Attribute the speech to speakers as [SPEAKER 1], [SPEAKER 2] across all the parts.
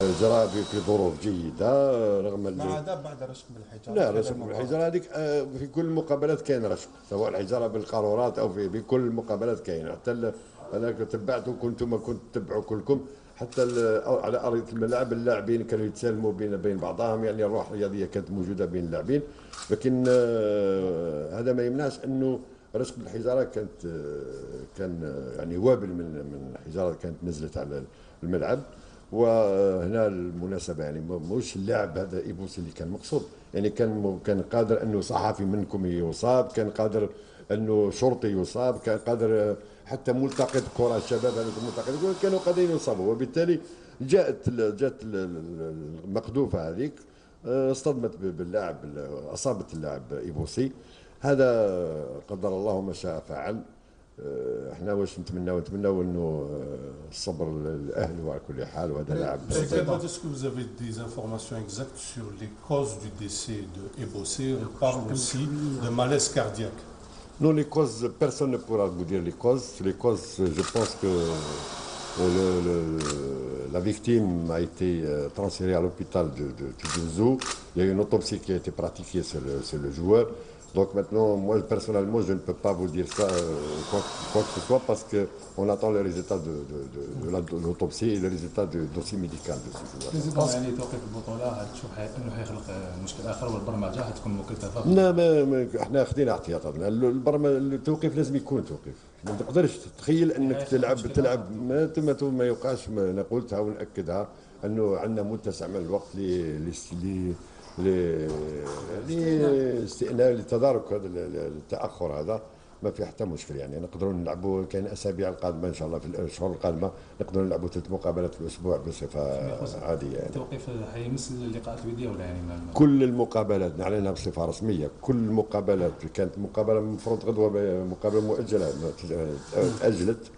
[SPEAKER 1] جرى في ظروف جيده رغم
[SPEAKER 2] ما عدا بعد رشق بالحجاره
[SPEAKER 1] لا،
[SPEAKER 2] في هذه
[SPEAKER 1] رشق
[SPEAKER 2] المباراه.
[SPEAKER 1] بالحجاره هذيك في كل المقابلات كاين رشق، سواء الحجاره بالقارورات او في كل المقابلات كاين. حتى انا تبعت وكنتم ما كنت تتبعوا كلكم، حتى على ارضيه الملعب اللاعبين كانوا يتسالموا بين بعضهم، يعني الروح الرياضيه كانت موجوده بين اللاعبين. لكن هذا ما يمنعش انه رشق بالحجاره كانت كان يعني وابل من الحجاره كانت نزلت على الملعب. وهنا المناسبه يعني مش اللاعب هذا ايبوسي اللي كان مقصود، يعني كان قادر انه صحفي منكم يصاب، كان قادر انه شرطي يصاب، كان قادر حتى ملتقط كره الشباب هذوك الملتقطين كانوا قادرين يصابوا. وبالتالي جاءت المقذوفه هذيك اصطدمت باللاعب، اصابت اللاعب ايبوسي. هذا قدر الله ما شاء فعل. احنا واش نتمناو انه الصبر للاهل وعلى كل حال، وهذا لاعب.
[SPEAKER 3] Est-ce que vous avez des informations exactes sur les causes du décès de Ebossé? On parle aussi de malaise cardiaque.
[SPEAKER 1] Non, les causes, personne ne pourra vous dire les causes. Les causes, je pense que la victime a été transférée à l'hôpital de Tijouzou. Il y a eu une autopsie qui a été pratiquée sur le joueur. Donc maintenant, moi personnellement, je ne peux pas vous dire ça, quoi que ce soit, parce qu'on attend les résultats de l'autopsie et les résultats du dossier médical de ce joueur.
[SPEAKER 4] بريزيدون يعني توقيف البطوله هتشوف انه حيخلق مشكل اخر، والبرمجه هتكون مكلفه.
[SPEAKER 1] لا، احنا خدينا احتياطاتنا. التوقيف لازم يكون توقيف، ما تقدرش تتخيل انك تلعب ما يوقعش. انا قلتها ونأكدها انه عندنا متسع من الوقت لاستئناف لتدارك هذا التاخر هذا. ما في حتى مشكل، يعني نقدروا نلعبوا. كاين اسابيع القادمه ان شاء الله، في الاشهر القادمه نقدروا نلعبوا 3 مقابلات في الاسبوع بصفه عاديه. يعني
[SPEAKER 4] التوقيف حيمس اللقاءات الوديه ولا يعني
[SPEAKER 1] كل المقابلات نعلنها بصفه رسميه. كل المقابلات كانت مقابله المفروض غدوه، مقابله مؤجله تاجلت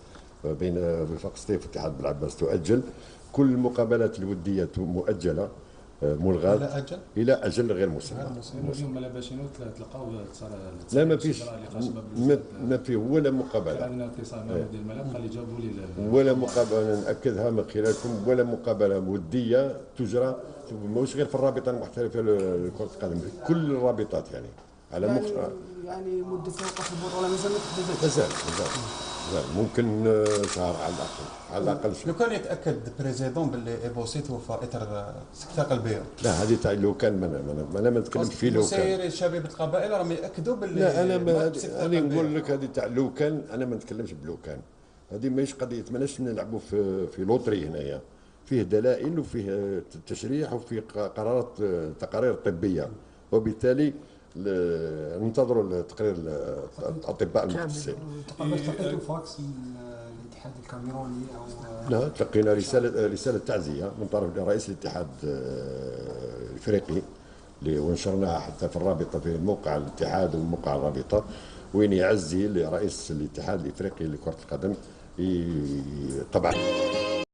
[SPEAKER 1] بين وفاق سطيف والاتحاد بالعباس، تؤجل. كل المقابلات الوديه مؤجله، ملغاة الى اجل غير مسمى.
[SPEAKER 4] اليوم ما باشينو تلقاو صار
[SPEAKER 1] لا، ما في ولا مقابله.
[SPEAKER 4] عندنا اتصال مع مدير الملعب قال لي جاوبوا لي
[SPEAKER 1] ولا مقابله، ناكدها من خلالكم، ولا مقابله وديه تجرى، مش غير في الرابطه المحترفه لكره القدم، كل الرابطات يعني على
[SPEAKER 5] يعني مده توقف البطوله مازال ما تحددتش.
[SPEAKER 1] مازال ممكن شهر على الاقل
[SPEAKER 2] لو كان يتاكد بريزيدون باللي ايبوسي توفى اثر سكته قلبيه.
[SPEAKER 1] لا، هذه تاع لو كان انا ما نتكلمش في لو كان.
[SPEAKER 2] مسير شباب القبائل راهم ياكدوا باللي
[SPEAKER 1] لا، انا نقول لك هذه تاع لو كان، انا ما نتكلمش بلو كان. هذه ماهيش قضيه، ماناش نلعبوا في لوتري هنايا. فيه دلائل وفيه تشريح وفيه قرارات تقارير طبيه، وبالتالي ننتظروا تقرير الاطباء المختصين.
[SPEAKER 5] تلقيتوا فاكس من الاتحاد الكاميروني او
[SPEAKER 1] لا، تلقينا رساله تعزيه من طرف رئيس الاتحاد الافريقي، ونشرناها حتى في الرابطه، في موقع الاتحاد وموقع الرابطه، وين يعزي لرئيس الاتحاد الافريقي لكره القدم طبعا.